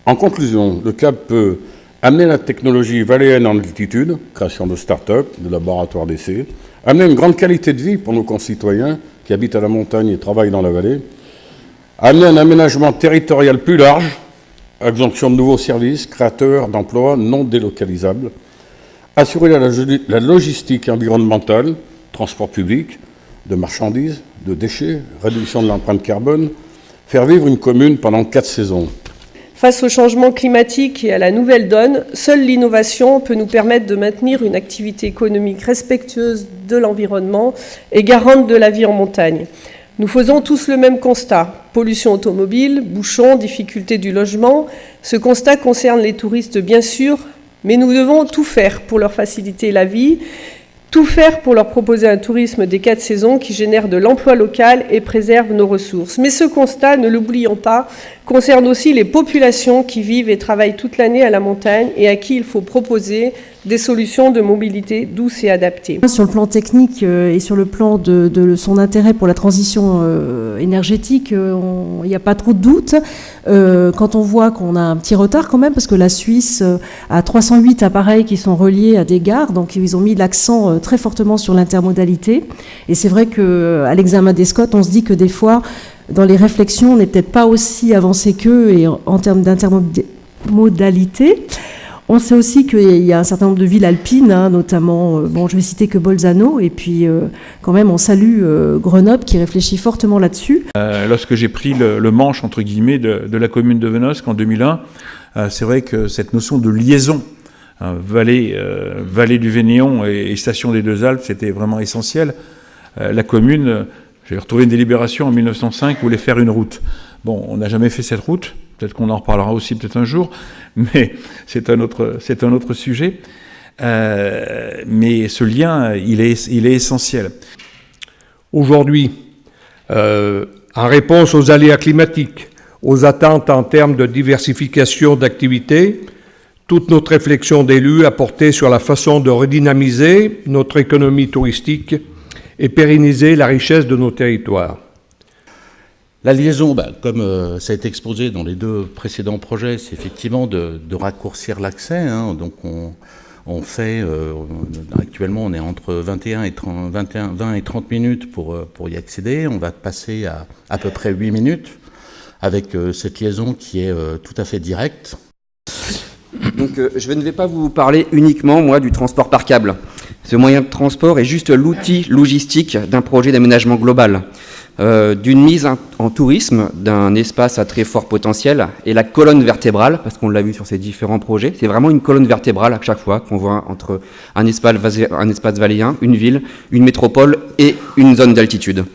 En conclusion, le CAP peut amener la technologie valléenne en altitude, création de start-up, de laboratoires d'essai, amener une grande qualité de vie pour nos concitoyens qui habitent à la montagne et travaillent dans la vallée, amener un aménagement territorial plus large, exemption de nouveaux services, créateurs d'emplois non délocalisables, assurer la logistique environnementale, transport public, de marchandises, de déchets, réduction de l'empreinte carbone, faire vivre une commune pendant 4 saisons. Face au changement climatique et à la nouvelle donne, seule l'innovation peut nous permettre de maintenir une activité économique respectueuse de l'environnement et garante de la vie en montagne. Nous faisons tous le même constat. Pollution automobile, bouchons, difficultés du logement. Ce constat concerne les touristes bien sûr, mais nous devons tout faire pour leur faciliter la vie, tout faire pour leur proposer un tourisme des 4 saisons qui génère de l'emploi local et préserve nos ressources. Mais ce constat, ne l'oublions pas, concerne aussi les populations qui vivent et travaillent toute l'année à la montagne et à qui il faut proposer des solutions de mobilité douces et adaptées. Sur le plan technique et sur le plan de son intérêt pour la transition énergétique, il n'y a pas trop de doute. Quand on voit qu'on a un petit retard quand même, parce que la Suisse a 308 appareils qui sont reliés à des gares, donc ils ont mis l'accent très fortement sur l'intermodalité. Et c'est vrai qu'à l'examen des SCOT, on se dit que des fois, dans les réflexions, on n'est peut-être pas aussi avancé qu'eux et en termes d'intermodalité. On sait aussi qu'il y a un certain nombre de villes alpines, notamment, je vais citer que Bolzano, et puis quand même on salue Grenoble qui réfléchit fortement là-dessus. Lorsque j'ai pris le manche, entre guillemets, de la commune de Venosque en 2001, c'est vrai que cette notion de liaison, vallée du Vénéon et station des Deux Alpes, c'était vraiment essentiel. La commune, j'ai retrouvé une délibération en 1905, voulait faire une route. Bon, on n'a jamais fait cette route. Peut-être qu'on en reparlera aussi peut-être un jour, mais c'est un autre sujet. Mais ce lien, il est essentiel. Aujourd'hui, en réponse aux aléas climatiques, aux attentes en termes de diversification d'activités, toute notre réflexion d'élus a porté sur la façon de redynamiser notre économie touristique et pérenniser la richesse de nos territoires. La liaison, comme ça a été exposé dans les 2 précédents projets, c'est effectivement de raccourcir l'accès. Donc on fait, actuellement on est entre 20 et 30 minutes pour y accéder. On va passer à peu près 8 minutes avec cette liaison qui est tout à fait directe. Donc je ne vais pas vous parler uniquement, moi, du transport par câble. Ce moyen de transport est juste l'outil logistique d'un projet d'aménagement global. D'une mise en tourisme d'un espace à très fort potentiel et la colonne vertébrale, parce qu'on l'a vu sur ces différents projets, c'est vraiment une colonne vertébrale à chaque fois qu'on voit entre un espace valléen, une ville, une métropole et une zone d'altitude.